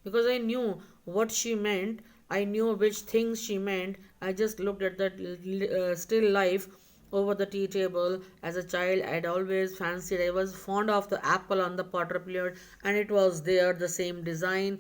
because I knew what she meant. I knew which things she meant. I just looked at that still life over the tea table. As a child, I'd always fancied, I was fond of the apple on the potter plate, and it was there, the same design.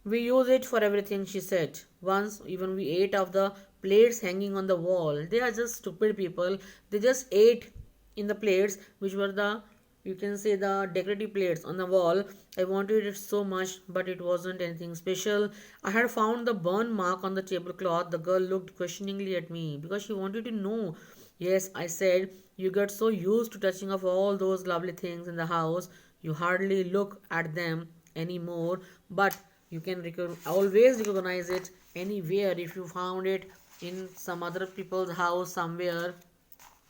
We use it for everything, she said. Once, even we ate of the plates hanging on the wall. They are just stupid people. They just ate in the plates, which were the, you can say, the decorative plates on the wall. I wanted it so much, but it wasn't anything special. I had found the burn mark on the tablecloth. The girl looked questioningly at me because she wanted to know. Yes, I said, you get so used to touching of all those lovely things in the house, you hardly look at them anymore. But you can always recognize it anywhere if you found it in some other people's house somewhere.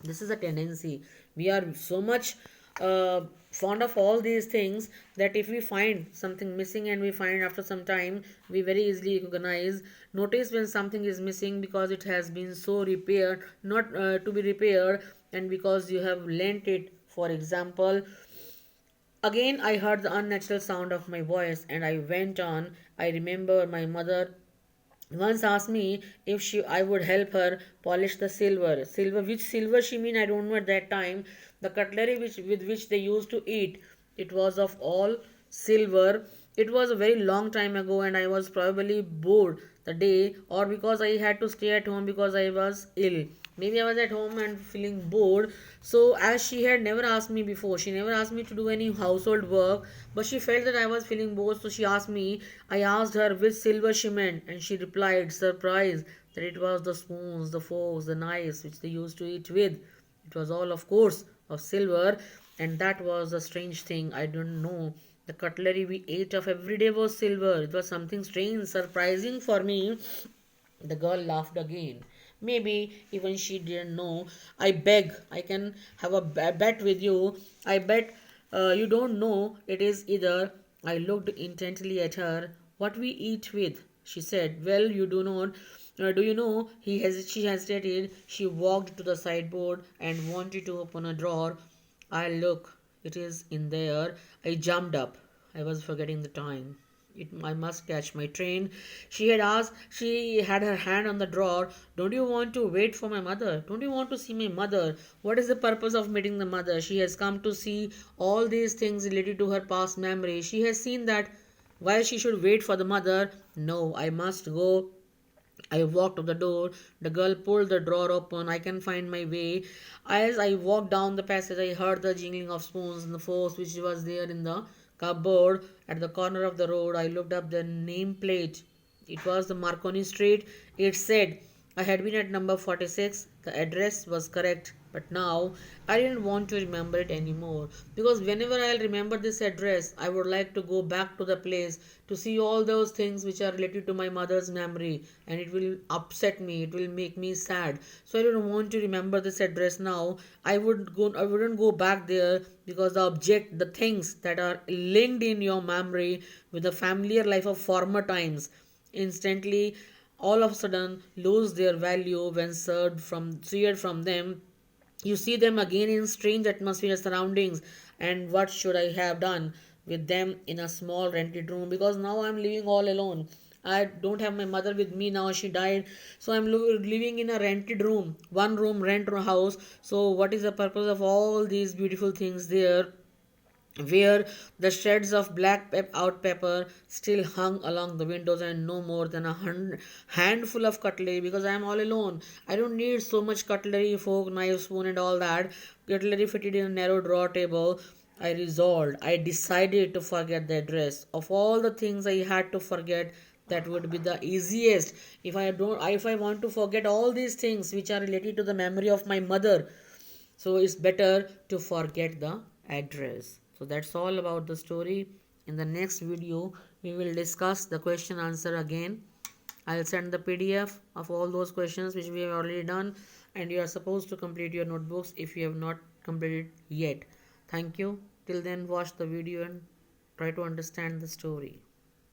This is a tendency. We are so much fond of all these things that if we find something missing and we find after some time, we very easily recognize, notice when something is missing because it has been so repaired, not to be repaired, and because you have lent it. For example, again, I heard the unnatural sound of my voice and I went on. I remember my mother once asked me if she I would help her polish the silver. Silver, which silver she mean, I don't know at that time. The cutlery with which they used to eat, it was of all silver. It was a very long time ago and I was probably bored the day, or because I had to stay at home because I was ill. Maybe I was at home and feeling bored. So, as she had never asked me before, she never asked me to do any household work, but she felt that I was feeling bored, so she asked me. I asked her which silver she meant, and she replied, surprised, that it was the spoons, the forks, the knives which they used to eat with. It was all, of course, of silver, and that was the strange thing. I didn't know. The cutlery we ate of every day was silver. It was something strange, surprising for me. The girl laughed again. Maybe even she didn't know. I beg, I can have a bet with you. I bet you don't know it is either. I looked intently at her. What we eat with, she said. Well, you do not. Do you know? She hesitated. She walked to the sideboard and wanted to open a drawer. I look. It is in there. I jumped up. I was forgetting the time. I must catch my train. She had her hand on the drawer. Don't you want to wait for my mother? Don't you want to see my mother? What is the purpose of meeting the mother? She has come to see all these things related to her past memory. She has seen that why she should wait for the mother. No, I must go. I walked to the door. The girl pulled the drawer open. I can find my way. As I walked down the passage, I heard the jingling of spoons and the forks which was there in the cupboard at the corner of the road. I looked up the nameplate. It was the Marconi Street. It said I had been at number 46. The address was correct. But now I didn't want to remember it anymore because whenever I'll remember this address, I would like to go back to the place to see all those things which are related to my mother's memory, and it will upset me, it will make me sad. So I don't want to remember this address now. I wouldn't go back there because the things that are linked in your memory with the familiar life of former times instantly all of a sudden lose their value when seared from them. You see them again in strange atmosphere surroundings, and what should I have done with them in a small rented room? Because now I'm living all alone. I don't have my mother with me now, she died. So I'm living in a rented room, one room rent house. So, what is the purpose of all these beautiful things there? Where the shreds of out pepper still hung along the windows, and no more than a handful of cutlery because I am all alone. I don't need so much cutlery, fork, knife, spoon, and all that. Cutlery fitted in a narrow drawer table. I decided to forget the address. Of all the things I had to forget, that would be the easiest. If I want to forget all these things which are related to the memory of my mother, so it's better to forget the address. So that's all about the story. In the next video, we will discuss the question answer again. I'll send the PDF of all those questions which we have already done, and you are supposed to complete your notebooks if you have not completed yet. Thank you. Till then, watch the video and try to understand the story.